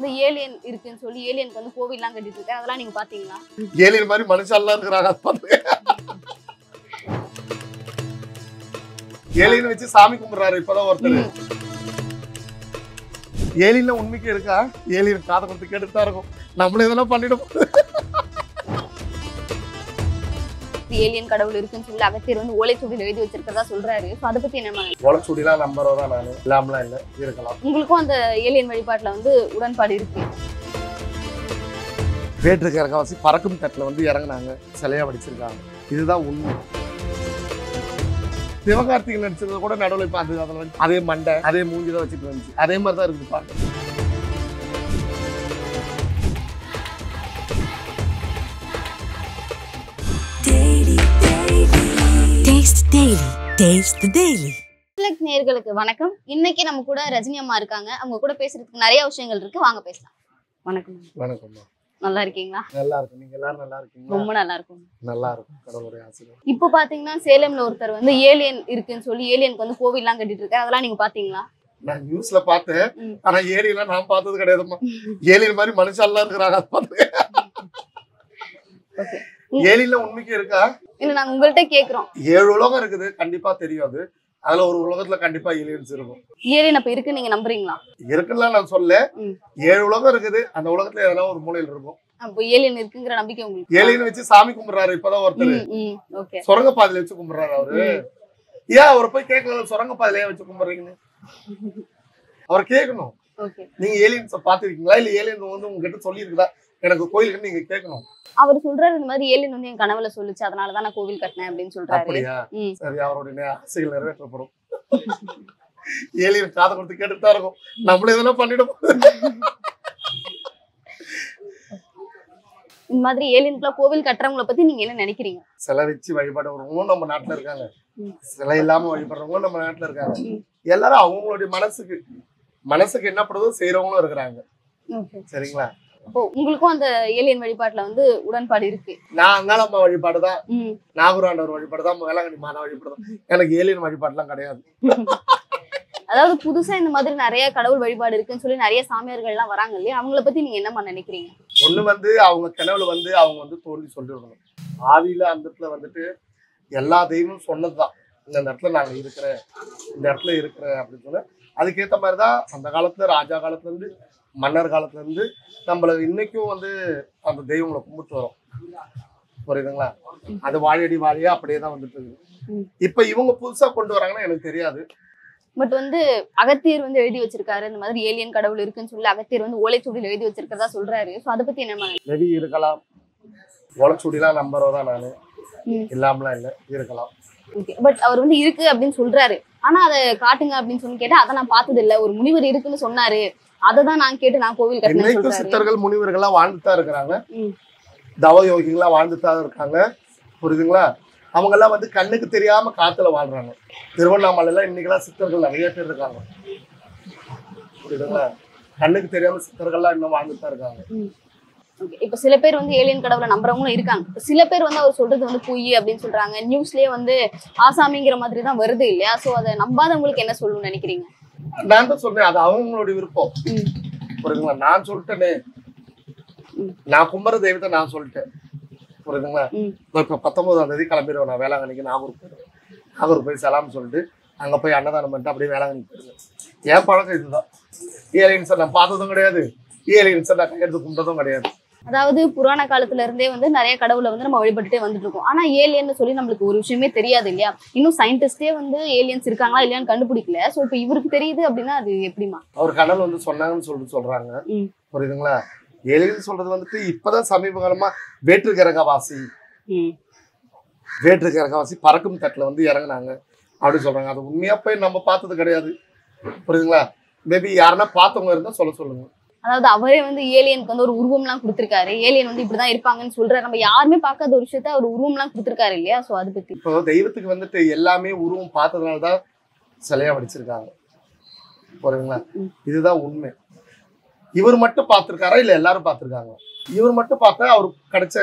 இந்த ஏலியன் இருக்குன்னு சொல்லி ஏலியனுக்கு வந்து கோவில்லாம் கட்டிட்டு இருக்காரு, அதெல்லாம் நீங்க பாத்தீங்களா? ஏலியன் மாதிரி மனுஷன்லாம் இருக்கிறாங்க, அது பாத்துங்க. ஏலியன் வச்சு சாமி கும்பிடுறாரு இப்பதான் ஒருத்தர். ஏலியன்ல உண்மைக்கு இருக்கா? ஏலியன் காதை கொடுத்து கேட்டுட்டு தான் இருக்கும், நம்மள இதெல்லாம் பண்ணிடும். ஏலியன் கடவுள் இருக்குன்னு சொல்லி அகத்தியர் வந்து ஓலைச்சுவடியில் எழுதி வச்சிருக்கிறதா சொல்றாரு. அதை பத்தி என்ன? ஓலைச்சுவடிலாம் நம்புறதா நானு, இல்லாமலாம் இல்லை, இருக்கலாம். உங்களுக்கும் அந்த ஏலியன் வழிபாட்டுல வந்து உடன்பாடு இருக்கு? வேற்றுக்கு இறக்கவாசி பறக்கும் தட்டில் வந்து இறங்குனாங்க, சிலையா வடிச்சிருக்காங்க, இதுதான் உண்மை. சிவகார்த்திகேயன் நடிச்சது கூட நடுவில் பார்த்து அதில் அதே மண்டை அதே மூஞ்சி தான் வச்சுட்டு வந்துச்சு, அதே மாதிரி தான் இருக்குது பார்க்க. நேயர்களுக்கு வணக்கம். இன்னைக்கு நம்ம கூட ரஜினி அம்மா இருக்காங்க. அவங்க கூட பேசுறதுக்கு நிறைய விஷயங்கள் இருக்கு, வாங்க பேசலாம். வணக்கம். வணக்கம். நல்லா இருக்கீங்களா? நல்லா இருக்கும். நீங்க எல்லாரும் நல்லா இருக்கீங்களா? ரொம்ப நல்லா இருக்கும். நல்லா இருக்கும், கடவுளுடைய ஆசீர்வாதம். இப்போ பாத்தீங்கன்னா சேலம்ல ஒருத்தர் வந்து ஏலியன் இருக்குன்னு சொல்லி ஏலியனுக்கு வந்து கோவில்லாம் கட்டிட்டு இருக்காரு, அதெல்லாம் நீங்க பாத்தீங்களா? நான் நியூஸ்ல பார்த்தேன், ஆனா ஏலியன்லாம் நான் பார்த்தது கிடையாதுமா. ஏலியன் மாதிரி மனுஷன்லாம் இருக்கிறாங்க, அது பாத்துங்க. ஏலியன்ல உண்மைக்கு இருக்கா? இல்ல, நாங்க உங்கள்கிட்ட கேக்குறோம். 7 உலகம் இருக்குது, கண்டிப்பா தெரியும். அது அதுல ஒரு உலகத்துல கண்டிப்பா ஏலியன்ஸ் இருக்கும். ஏலியன் அப்ப இருக்கு, நீங்க நம்புறீங்களா? இருக்குன்னு நான் சொல்ல, 7 உலகம் இருக்குது, அந்த உலகத்துல எதனா ஒரு மூலையில இருக்கும். அப்போ ஏலியன் இருக்குங்கிற நம்பிக்கை உங்களுக்கு? ஏலியன் வச்சு சாமி கும்பிடுறாரு இப்பதான் ஒருத்தர், சுரங்க பாதையில வச்சு கும்பிடுறாரு அவரு. ஏன் அவரை போய் கேட்கல, சுரங்க பாதையில வச்சு கும்பிடுறீங்கன்னு அவர் கேட்கணும். நீங்க ஏலியன்ஸ பாத்துருக்கீங்களா, இல்ல ஏலியன் வந்து உங்ககிட்ட சொல்லி இருக்குதா எனக்கு கோயிலுக்கு நீங்க கேட்கணும். அவர் சொல்றாரு இந்த மாதிரி ஏலியன் வந்து என் கனவுல சொல்லுச்சு, அதனாலதான் நான் கோவில் கட்டினேன் அப்படின்னு சொல்றாரு. அப்படியா? சரி, அவருடைய ஆசைகள் நிறைவேற்றப்படும். ஏலியன் காதை கொடுத்து கேட்டுட்டு தான் இருக்கும், நம்மள இதெல்லாம் பண்ணிடும். இந்த மாதிரி ஏலியனுக்குள்ள கோவில் கட்டுறவங்களை பத்தி நீங்க என்ன நினைக்கிறீங்க? சிலை வச்சு வழிபடுறவங்களும் நம்ம நாட்டுல இருக்காங்க, சிலை இல்லாம வழிபடுறவங்களும் நம்ம நாட்டுல இருக்காங்க. எல்லாரும் அவங்களுடைய மனசுக்கு என்ன படுதோ செய்யறவங்களும் இருக்கிறாங்க. சரிங்களா? அப்போ உங்களுக்கும் அந்த ஏலியன் வழிபாட்டுல வந்து உடன்பாடு இருக்கு? நான் அங்காளம்மா வழிபாடுதான், நாகூராண்டவர் வழிபாடுதான், வேளாங்கண்ணி மாதா வழிபாடுதான். எனக்கு ஏலியன் வழிபாடுலாம் கிடையாது. அதாவது புதுசா இந்த மாதிரி நிறைய கடவுள் வழிபாடு இருக்குன்னு சொல்லி நிறைய சாமியார்கள் எல்லாம் வராங்க இல்லையா, அவங்கள பத்தி நீங்க என்னமா நினைக்கிறீங்க? ஒண்ணு வந்து அவங்க கனவுல வந்து அவங்க வந்து தோல்வி சொல்லிடணும். ஆவியில அந்த இடத்துல வந்துட்டு எல்லா தெய்வமும் சொன்னதுதான், இந்த இடத்துல நாங்க இருக்கிறேன், இந்த இடத்துல இருக்கிறேன் அப்படின்னு சொன்ன. அதுக்கேற்ற மாதிரிதான் அந்த காலத்துல, ராஜா காலத்துல இருந்து மன்னர் காலத்துல இருந்து நம்மள இன்னைக்கும் வந்து அந்த தெய்வங்களை கும்பிட்டு வரோம். புரியுதுங்களா? அது வாழையடி வாழையா அப்படியே தான் வந்துட்டு இருக்கு. இப்ப இவங்க புதுசா கொண்டு வராங்கன்னா எனக்கு தெரியாது. பட் வந்து அகத்தியர் வந்து எழுதி வச்சிருக்காரு, இந்த மாதிரி ஏலியன் கடவுள் இருக்குன்னு சொல்லி அகத்தியர் வந்து ஓலைச்சுவடியில் எழுதி வச்சிருக்கிறதா சொல்றாரு. சோ அதை பத்தி என்ன? மேபி இருக்கலாம், ஓலைச்சுவடிலாம் நம்புறதா நானு, இல்லாமலாம் இல்ல, இருக்கலாம். பட் அவர் வந்து இருக்கு அப்படின்னு சொல்றாரு, ஆனா அதை காட்டுங்க அப்படின்னு சொல்லி கேட்டா அதை நான் பார்த்தது இல்ல, ஒரு முனிவர் இருக்குன்னு சொன்னாரு, அததான் நான் கேட்டு நான் கோவில் கட்டினேன். சித்தர்கள் முனிவர்கள்லாம் வாழ்ந்துதான் இருக்கிறாங்க, தவ யோகிகளா வாழ்ந்துதான் இருக்காங்க. புரியுதுங்களா? அவங்க எல்லாம் வந்து கண்ணுக்கு தெரியாம காத்துல வாழ்றாங்க. திருவண்ணாமலையில இன்னைக்கெல்லாம் சித்தர்கள் நிறைய பேர் இருக்காங்க. புரியுதுங்களா? கண்ணுக்கு தெரியாம சித்தர்கள்லாம் இன்னும் வாழ்ந்துதான் இருக்காங்க. இப்ப சில பேர் வந்து ஏலியன் கடவுளை நம்புறவங்களும் இருக்காங்க, சில பேர் வந்து அவர் சொல்றது வந்து பொய் அப்படின்னு சொல்றாங்க. நியூஸ்லயே வந்து ஆசாமிங்கிற மாதிரி தான் வருது இல்லையா? சோ அதை நம்பாதவங்களுக்கு என்ன சொல்லணும்னு நினைக்கிறீங்க? நான் தான் சொல்றேன், அது அவங்களுடைய விருப்பம். புரியுதுங்களா? நான் சொல்லிட்டேனே, நான் கும்புற தெய்வத்தை நான் சொல்லிட்டேன். புரியுதுங்களா? இப்ப 19ஆம் தேதி கிளம்பிடுவேன் நான் வேளாங்கண்ணிக்கு. நாகூர் போய் சலாம் சொல்லிட்டு அங்க போய் அன்னதானம் பண்ணிட்டு அப்படியே வேளாங்கண்ணி போயிடுவேன். என் பழக்கம் இதுதான். ஏலியன்ஸை நான் பார்த்ததும் கிடையாது, ஏலியன்ஸை நான் கையெடுத்து கும்பிட்டதும் கிடையாது. அதாவது புராண காலத்துல இருந்தே வந்து நிறைய கடவுளை வந்து நம்ம வழிபட்டுட்டே வந்துட்டு இருக்கோம். ஆனா ஏலியன் சொல்லி நம்மளுக்கு ஒரு விஷயமே தெரியாது இல்லையா? இன்னும் சயின்டிஸ்டே வந்து ஏலியன்ஸ் இருக்காங்களா இல்லையான்னு கண்டுபிடிக்கல. சோ இப்ப இவருக்கு தெரியுது அப்படின்னா அது எப்படிமா? அவர் கடவுள் வந்து சொன்னாங்கன்னு சொல்றாங்க. புரியுதுங்களா? ஏலியன் சொல்றது வந்துட்டு இப்பதான் சமீப காலமா வேற்றுக்கிரகவாசி பறக்கும் தட்டுல வந்து இறங்குனாங்க அப்படின்னு சொல்றாங்க. அது உண்மையா போய் நம்ம பார்த்தது கிடையாது. புரியுதுங்களா? மேபி யாருன்னா பார்த்தவங்க இருந்தா சொல்லுங்க. அதாவது அவரே வந்து ஏலியனுக்கு வந்து ஒரு உருவம் எல்லாம் கொடுத்திருக்காரு, ஏலியன் வந்து இப்படிதான் இருப்பாங்கன்னு சொல்றாரு. நம்ம யாருமே பார்க்காத ஒரு விஷயத்த அவர் உருவம் எல்லாம் கொடுத்திருக்காரு இல்லையா? சோ அதை பத்தி இப்போ தெய்வத்துக்கு வந்துட்டு எல்லாமே உருவம் பார்த்ததுனாலதான் சிலையா வடிச்சிருக்காங்க. புரியுதுங்களா? இதுதான் உண்மை. இவர் மட்டும் பார்த்திருக்காரா இல்ல எல்லாரும் பார்த்திருக்காங்க? இவர் மட்டும் பார்த்தா அவருக்கு கிடைச்ச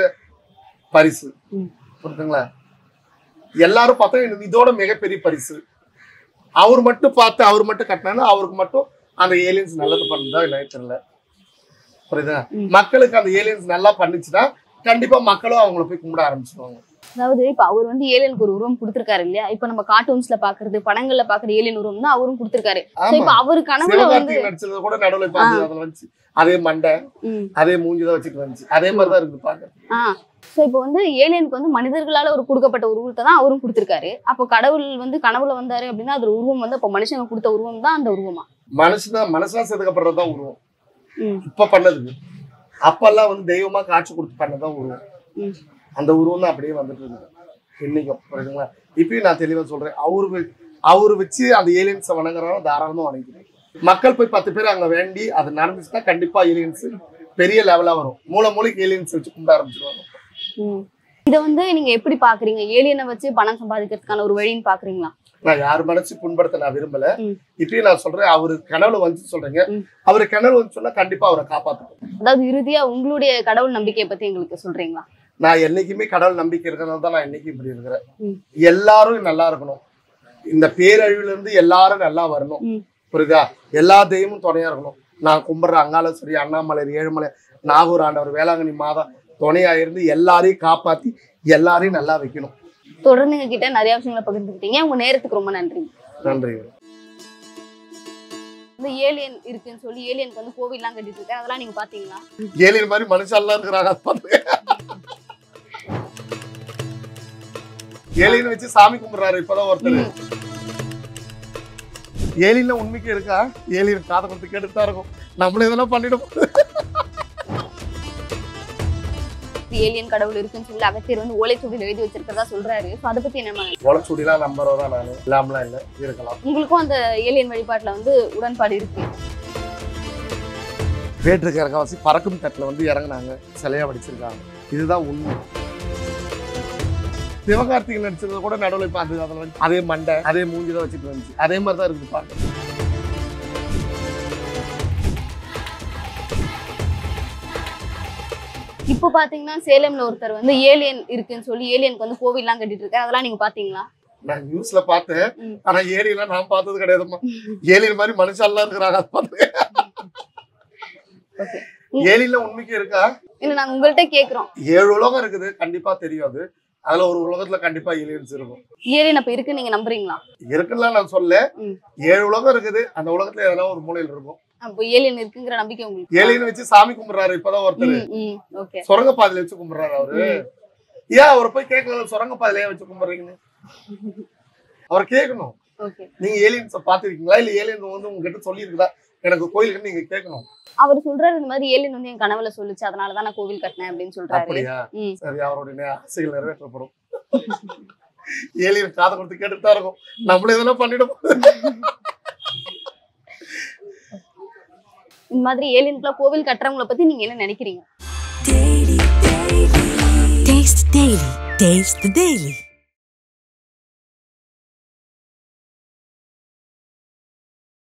பரிசு. புரியுதுங்களா? எல்லாரும் பார்த்தா இதோட மிகப்பெரிய பரிசு. அவர் மட்டும் பார்த்து அவர் மட்டும் கட்டினா அவருக்கு மட்டும் அந்த ஏலியன்ஸ் நல்லது பண்ணதா இல்லை தெரியல. புரியுதா? மக்களுக்கு அந்த ஏலியன்ஸ் நல்லா பண்ணிச்சுன்னா கண்டிப்பா மக்களும் அவங்கள போய் கும்பிட ஆரம்பிச்சிருவாங்க. அதாவது இப்ப அவர் வந்து ஏலியனுக்கு ஒரு உருவம் கொடுத்திருக்காரு இல்லையா? இப்ப நம்ம கார்ட்டூன்ஸ்ல பாக்குறது, படங்கள்ல பாக்குற ஏலியன் உருவம் தான் அவரும் கொடுத்திருக்காரு. இப்ப அவரு கனவுல வந்து நடிச்சது கூட நடுவுல பாத்து அதுல வந்துச்சு அதே மண்டை அதே மூஞ்சிதான் வச்சுட்டு வந்துச்சு. அதே மாதிரிதான் இருக்குது பாக்க. சோ இப்ப வந்து ஏலியனுக்கு வந்து மனிதர்களால ஒரு கொடுக்கப்பட்ட உருவத்தை தான் அவரும் கொடுத்திருக்காரு. அப்ப கடவுள் வந்து கனவுல வந்தாரு அப்படின்னா அது உருவம் வந்து அப்ப மனுஷங்க கொடுத்த உருவம் தான் அந்த உருவமா? மனுஷனா செதுக்கப்படுறதுதான் உருவம். இப்ப பண்ணதுக்கு அப்பெல்லாம் வந்து தெய்வமா காட்சி கொடுத்து பண்ணதான் உருவம். அந்த உருவம் தான் அப்படியே வந்துட்டு இருக்கு இன்னைக்கும். புரியுதுங்களா? இப்பயும் நான் தெளிவா சொல்றேன். அவரு வச்சு அந்த ஏலியன்ஸை வணங்குறவங்க தாராளமா வணங்கிக்கிறேன். மக்கள் போய் 10 பேர் அங்க வேண்டி அது நடந்துச்சுன்னா கண்டிப்பா ஏலியன்ஸ் பெரிய லெவலா வரும். மூளைக்கு ஏலியன்ஸ் வச்சு கும்பிட ஆரம்பிச்சிருவாங்க. இத வந்து நீங்க எப்படி பாக்குறீங்க? ஏலியனை வச்சு பணம் சம்பாதிக்கிறதுக்கான ஒரு வழின்னு பாக்குறீங்களா? நான் யார் மனசு புண்படுத்த நான் விரும்பல. இப்பயும் நான் சொல்றேன், அவரு கனவுல வந்து சொல்றீங்க, அவரு கனவுல வந்து சொன்னா கண்டிப்பா அவரை காப்பாத்தும். அதாவது இறுதியா உங்களுடைய கடவுள் நம்பிக்கையை பத்தி எங்களுக்கு சொல்றீங்களா? நான் என்னைக்குமே கடவுள் நம்பிக்கை இருக்கிறது தான் நான் என்னைக்கும் இப்படி இருக்கிறேன். எல்லாரும் நல்லா இருக்கணும். இந்த பேரழிவுல இருந்து எல்லாரும் நல்லா வரணும். புரியுதா? எல்லா தெய்வமும் துணையா இருக்கணும். நான் கும்பிடுற அங்காளேஸ்வரி, அண்ணாமலை, ஏழுமலை, நாகூர் ஆண்டவர், வேளாங்கண்ணி மாதா துணையா இருந்து எல்லாரையும் காப்பாத்தி எல்லாரையும் நல்லா வைக்கணும். தொடர்ந்து எங்க கிட்ட நிறைய விஷயங்களை பகிர்ந்துக்கிட்டீங்க. உங்க நேரத்துக்கு ரொம்ப நன்றி. நன்றி. இந்த ஏலியன் இருக்குன்னு சொல்லி ஏலியனுக்கு வந்து கோவில் எல்லாம் கட்டிட்டு இருக்காரு, அதெல்லாம் நீங்க பாத்தீங்களா? ஏலியன் மாதிரி மனுஷாலாம் இருக்கிறாங்க. ஏலியன் வச்சு சாமி கும்பிடுறாரு இப்பதான் ஒருத்தர். ஏலியன்ல உண்மைக்கு இருக்கா? ஏலியன் காதை கொடுத்து கேட்டுதான் இருக்கும். நம்மள இதெல்லாம் பண்ணிடும். ஏலியன் கடவுள் இருக்குன்னு சொல்லி அகத்தியர் வந்து ஓலைச்சுவடியில் எழுதி வச்சிருக்கிறதா சொல்றாரு. அதை பத்தி என்ன? ஓலைச்சுவடிலாம் நம்புறதான் நானு, இல்லாமலாம் இல்ல, இருக்கலாம். உங்களுக்கும் அந்த ஏலியன் வழிபாட்டுல வந்து உடன்பாடு இருக்கு? வேற்று இறக்கவாசி பறக்கும் தட்டுல வந்து இறங்குனாங்க, சிலையா வடிச்சிருக்காங்க. இதுதான் உண்மை. சிவகார்த்திகை நடிச்சது கூட நடுவில் பார்த்து அதுல வந்து அதே மண்டை அதே மூஞ்சிதான் வச்சுட்டு வந்துச்சு. அதே மாதிரிதான் இருக்குது பாக்க. இப்போ பாத்தீங்கன்னா சேலம்ல ஒருத்தர் வந்து ஏலியன் இருக்குன்னு சொல்லி ஏலியனுக்கு வந்து கோவில் எல்லாம் கட்டிட்டு இருக்காரு, அதெல்லாம் நீங்க பாத்தீங்களா? நான் நியூஸ்ல பார்த்தேன். ஆனா ஏலியன் நான் பார்த்தது கிடையாதுமா. ஏலியன் மாதிரி மனுஷாலாம் இருக்கிறாங்க. ஏலியன்ல உண்மைக்கு இருக்கா? இல்ல நாங்க உங்கள்கிட்ட கேக்குறோம். 7 உலகம் இருக்குது, கண்டிப்பா தெரியாது. அதுல ஒரு உலகத்துல கண்டிப்பா ஏலியன்ஸ் இருக்கும். ஏலியன் அப்ப இருக்கு நீங்க நம்புறீங்களா? இருக்குன்னு நான் சொல்ல. 7 உலகம் இருக்குது, அந்த உலகத்துல எதனா ஒரு மூலையில இருக்கும். அப்ப ஏலியன் இருக்குங்கிற நம்பிக்கை உங்களுக்கு? ஏலியன் வச்சு சாமி கும்பிடுறாரு இப்பதான் ஒருத்தர். சுரங்க பாதையில வச்சு கும்பிடுறாரு அவரு. ஏன் அவரை போய் கேட்கல சுரங்க பாதையில வச்சு கும்பிடுறீங்கன்னு அவர் கேட்கணும். நீங்க ஏலியன்ஸ பாத்துருக்கீங்களா? இல்ல ஏலியன் வந்து உங்ககிட்ட சொல்லி இருக்குதா எனக்கு கோயிலுக்கு நீங்க கேட்கணும். அவர் சொல்றாரு இந்த மாதிரி ஏலியன் வந்து என் கனவுல சொல்லுச்சு, அதனாலதான் நான் கோவில் கட்டினேன் அப்படின்னு சொல்றாரு. அப்படியா? சரி, அவருடைய ஆசைகள் நிறைவேற்றப்படும். ஏலியன் காதை கொடுத்து கேட்டுதான் இருக்கும். நம்மள இதெல்லாம் பண்ணிடும். இந்த மாதிரி ஏலியன்க்குள்ள கோவில் கட்டுறவங்கள பத்தி நீங்க என்ன நினைக்கிறீங்க? Taste the Daily.